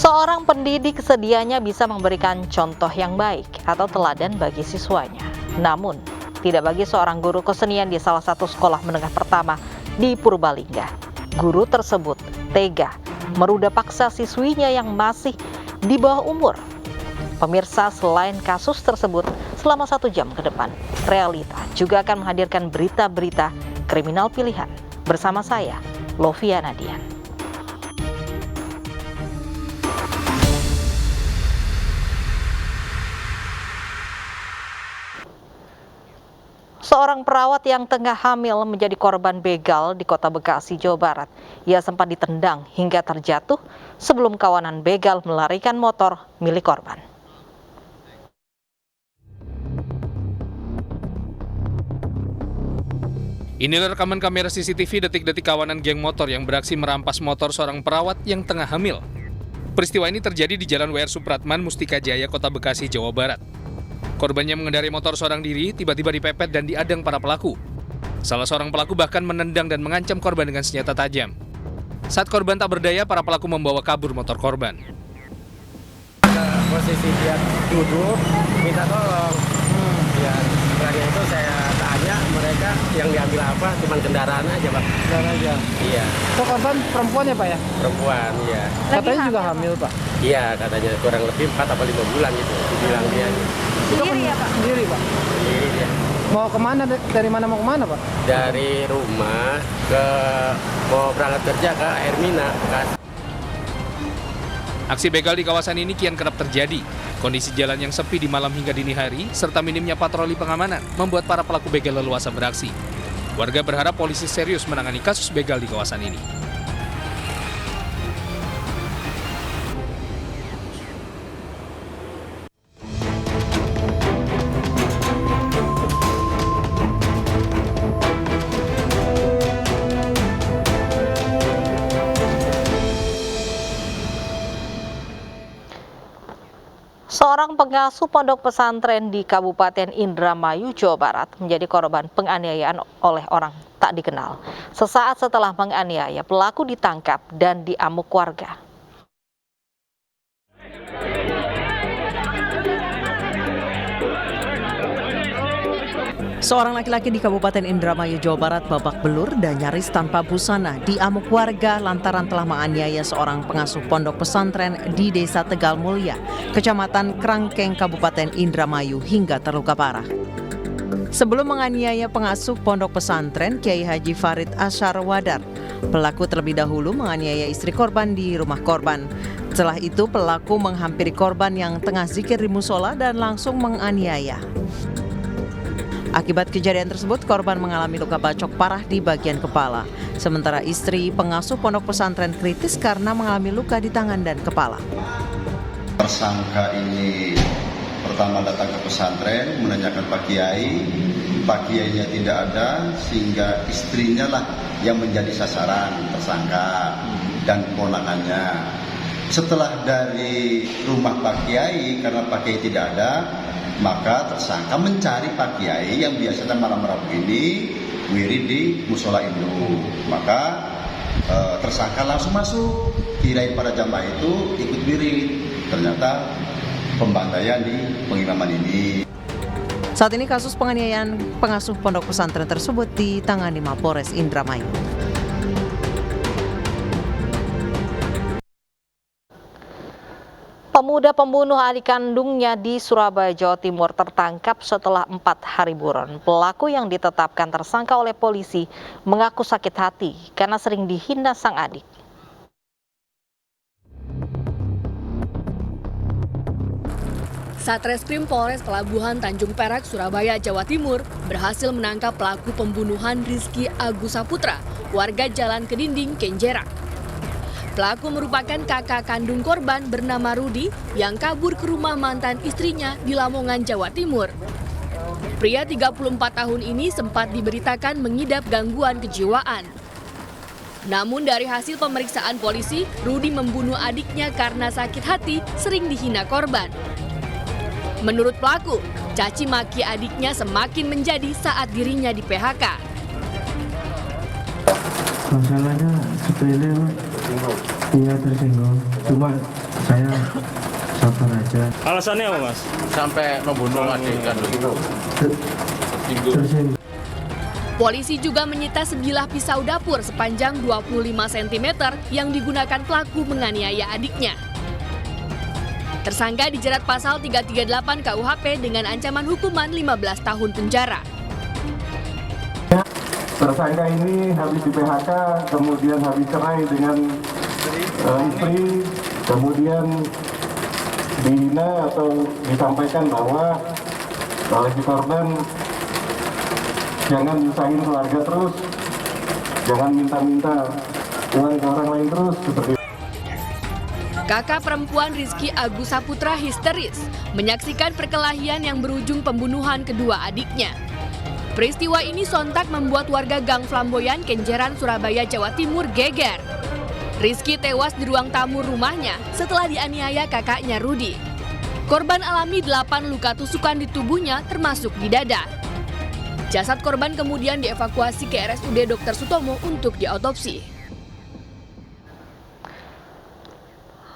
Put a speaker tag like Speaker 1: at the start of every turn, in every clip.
Speaker 1: Seorang pendidik sedianya bisa memberikan contoh yang baik atau teladan bagi siswanya. Namun, tidak bagi seorang guru kesenian di salah satu sekolah menengah pertama di Purbalingga. Guru tersebut tega meruda paksa siswinya yang masih di bawah umur. Pemirsa, selain kasus tersebut, selama 1 jam ke depan, Realita juga akan menghadirkan berita-berita kriminal pilihan. Bersama saya, Lovia Nadian. Seorang perawat yang tengah hamil menjadi korban begal di Kota Bekasi, Jawa Barat. Ia sempat ditendang hingga terjatuh sebelum kawanan begal melarikan motor milik korban.
Speaker 2: Inilah rekaman kamera CCTV detik-detik kawanan geng motor yang beraksi merampas motor seorang perawat yang tengah hamil. Peristiwa ini terjadi di Jalan W.R. Supratman, Mustika Jaya, Kota Bekasi, Jawa Barat. Korbannya mengendarai motor seorang diri, tiba-tiba dipepet dan diadang para pelaku. Salah seorang pelaku bahkan menendang dan mengancam korban dengan senjata tajam. Saat korban tak berdaya, para pelaku membawa kabur motor korban.
Speaker 3: Posisi dia duduk, minta tolong. Ya, setelah itu saya tanya mereka yang diambil apa, cuma kendaraan aja, Pak.
Speaker 4: Kendaraan aja?
Speaker 3: Iya.
Speaker 4: So, korban perempuan ya, Pak ya?
Speaker 3: Perempuan, iya.
Speaker 4: Katanya juga hamil, Pak?
Speaker 3: Iya, katanya kurang lebih 4 atau 5 bulan gitu, dibilang dia.
Speaker 4: Sendiri ya, Pak? Sendiri, Pak?
Speaker 3: Sendiri dia.
Speaker 4: Mau kemana, dari mana mau kemana, Pak?
Speaker 3: Dari rumah mau berangkat kerja ke Hermina, Bekasi.
Speaker 2: Aksi begal di kawasan ini kian kerap terjadi. Kondisi jalan yang sepi di malam hingga dini hari, serta minimnya patroli pengamanan, membuat para pelaku begal leluasa beraksi. Warga berharap polisi serius menangani kasus begal di kawasan ini.
Speaker 1: Seorang pengasuh pondok pesantren di Kabupaten Indramayu, Jawa Barat menjadi korban penganiayaan oleh orang tak dikenal. Sesaat setelah menganiaya, pelaku ditangkap dan diamuk warga.
Speaker 5: Seorang laki-laki di Kabupaten Indramayu, Jawa Barat babak belur dan nyaris tanpa busana diamuk warga lantaran telah menganiaya seorang pengasuh pondok pesantren di Desa Tegal Mulya, Kecamatan Krangkeng, Kabupaten Indramayu hingga terluka parah. Sebelum menganiaya pengasuh pondok pesantren Kiai Haji Farid Asyar Wadar, pelaku terlebih dahulu menganiaya istri korban di rumah korban. Setelah itu pelaku menghampiri korban yang tengah zikir di musola dan langsung menganiaya. Akibat kejadian tersebut, korban mengalami luka bacok parah di bagian kepala. Sementara istri pengasuh pondok pesantren kritis karena mengalami luka di tangan dan kepala.
Speaker 6: Tersangka ini pertama datang ke pesantren menanyakan Pak Kiainya tidak ada, sehingga istrinya lah yang menjadi sasaran tersangka dan ponakannya. Setelah dari rumah Pak Kiai, karena Pak Kiai tidak ada, maka tersangka mencari Pak Kiai yang biasanya malam Rabu ini wirid di musola Induk. Maka tersangka langsung masuk, kirain para jamaah itu ikut wirid. Ternyata pembantaian di pengimaman ini.
Speaker 5: Saat ini kasus penganiayaan pengasuh pondok pesantren tersebut ditangani Mapolres Indramayu.
Speaker 1: Pemuda pembunuh adik kandungnya di Surabaya, Jawa Timur tertangkap setelah 4 hari buron. Pelaku yang ditetapkan tersangka oleh polisi mengaku sakit hati karena sering dihina sang adik.
Speaker 7: Satreskrim Polres Pelabuhan Tanjung Perak, Surabaya, Jawa Timur berhasil menangkap pelaku pembunuhan Rizky Agus Saputra, warga Jalan Kedinding, Kenjerak. Pelaku merupakan kakak kandung korban bernama Rudi yang kabur ke rumah mantan istrinya di Lamongan, Jawa Timur. Pria 34 tahun ini sempat diberitakan mengidap gangguan kejiwaan. Namun dari hasil pemeriksaan polisi, Rudi membunuh adiknya karena sakit hati sering dihina korban. Menurut pelaku, caci maki adiknya semakin menjadi saat dirinya di PHK.
Speaker 8: Masalahnya sepele, Iya tersinggung. Cuma Saya sabar aja.
Speaker 9: Alasannya apa, Mas?
Speaker 3: Sampai membunuh adik kan begitu.
Speaker 8: Tersinggung.
Speaker 7: Polisi juga menyita sebilah pisau dapur sepanjang 25 cm yang digunakan pelaku menganiaya adiknya. Tersangka dijerat pasal 338 KUHP dengan ancaman hukuman 15 tahun penjara.
Speaker 8: Tersangka ini habis di PHK, kemudian habis cerai dengan istri, kemudian dihina atau disampaikan bahwa oleh si korban jangan nyusahin keluarga terus, jangan minta-minta uang ke orang lain terus, seperti itu.
Speaker 7: Kakak perempuan Rizky Agus Saputra histeris menyaksikan perkelahian yang berujung pembunuhan kedua adiknya. Peristiwa ini sontak membuat warga Gang Flamboyan, Kenjeran, Surabaya, Jawa Timur geger. Rizky tewas di ruang tamu rumahnya setelah dianiaya kakaknya Rudi. Korban alami 8 luka tusukan di tubuhnya termasuk di dada. Jasad korban kemudian dievakuasi ke RSUD Dr. Sutomo untuk diautopsi.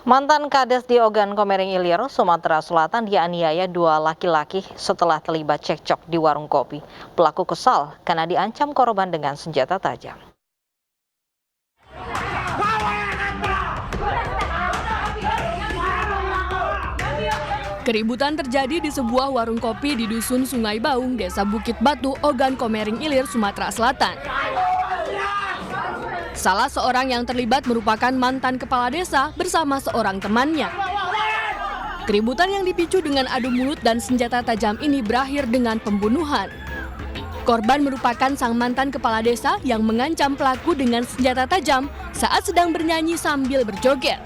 Speaker 1: Mantan Kades di Ogan Komering Ilir, Sumatera Selatan dianiaya 2 laki-laki setelah terlibat cekcok di warung kopi. Pelaku kesal karena diancam korban dengan senjata tajam.
Speaker 7: Keributan terjadi di sebuah warung kopi di Dusun Sungai Baung, Desa Bukit Batu, Ogan Komering Ilir, Sumatera Selatan. Salah seorang yang terlibat merupakan mantan kepala desa bersama seorang temannya. Keributan yang dipicu dengan adu mulut dan senjata tajam ini berakhir dengan pembunuhan. Korban merupakan sang mantan kepala desa yang mengancam pelaku dengan senjata tajam saat sedang bernyanyi sambil berjoget.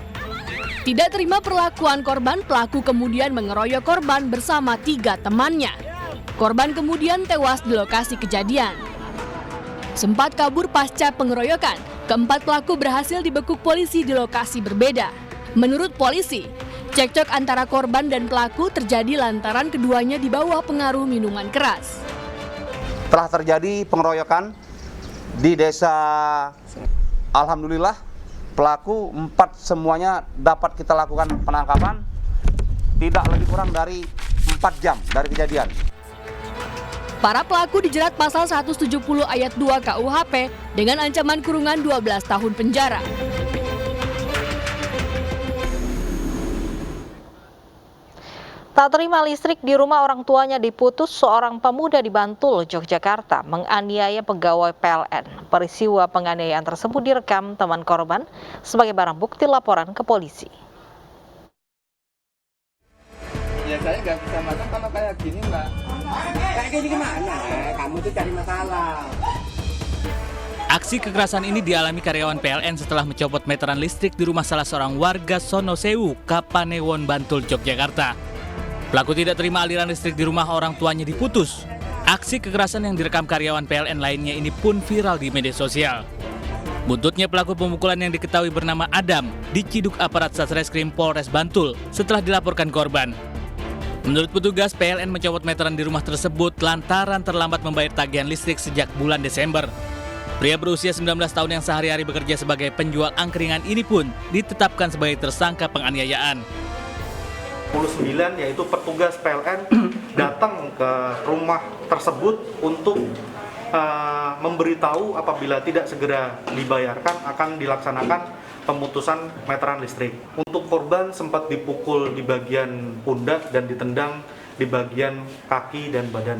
Speaker 7: Tidak terima perlakuan korban, pelaku kemudian mengeroyok korban bersama 3 temannya. Korban kemudian tewas di lokasi kejadian. Sempat kabur pasca pengeroyokan, keempat pelaku berhasil dibekuk polisi di lokasi berbeda. Menurut polisi, cekcok antara korban dan pelaku terjadi lantaran keduanya di bawah pengaruh minuman keras.
Speaker 10: Telah terjadi pengeroyokan di desa. Alhamdulillah, pelaku 4 semuanya dapat kita lakukan penangkapan tidak lebih kurang dari 4 jam dari kejadian.
Speaker 7: Para pelaku dijerat pasal 170 ayat 2 KUHP dengan ancaman kurungan 12 tahun penjara.
Speaker 1: Tak terima listrik di rumah orang tuanya diputus, seorang pemuda di Bantul, Yogyakarta menganiaya pegawai PLN. Peristiwa penganiayaan tersebut direkam teman korban sebagai barang bukti laporan ke polisi.
Speaker 11: Ya saya nggak bisa masak kalau kayak gini, Mbak. Kayak gini gimana? Kamu tuh cari masalah.
Speaker 12: Aksi kekerasan ini dialami karyawan PLN setelah mencopot meteran listrik di rumah salah seorang warga Sonosewu, Kapanewon, Bantul, Yogyakarta. Pelaku tidak terima aliran listrik di rumah orang tuanya diputus. Aksi kekerasan yang direkam karyawan PLN lainnya ini pun viral di media sosial. Buntutnya pelaku pemukulan yang diketahui bernama Adam diciduk aparat Satreskrim Polres Bantul setelah dilaporkan korban. Menurut petugas, PLN mencopot meteran di rumah tersebut lantaran terlambat membayar tagihan listrik sejak bulan Desember. Pria berusia 19 tahun yang sehari-hari bekerja sebagai penjual angkringan ini pun ditetapkan sebagai tersangka penganiayaan.
Speaker 13: 29 yaitu petugas PLN datang ke rumah tersebut untuk memberitahu apabila tidak segera dibayarkan akan dilaksanakan pemutusan meteran listrik. Untuk korban sempat dipukul di bagian pundak dan ditendang di bagian kaki dan badan.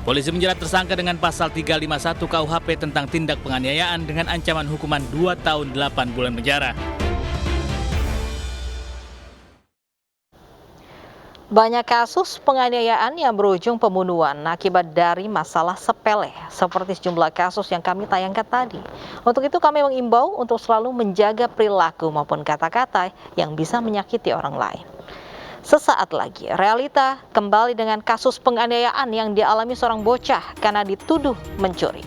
Speaker 12: Polisi menjerat tersangka dengan pasal 351 KUHP tentang tindak penganiayaan dengan ancaman hukuman 2 tahun 8 bulan penjara.
Speaker 1: Banyak kasus penganiayaan yang berujung pembunuhan akibat dari masalah sepele, seperti sejumlah kasus yang kami tayangkan tadi. Untuk itu kami mengimbau untuk selalu menjaga perilaku maupun kata-kata yang bisa menyakiti orang lain. Sesaat lagi, realita kembali dengan kasus penganiayaan yang dialami seorang bocah karena dituduh mencuri.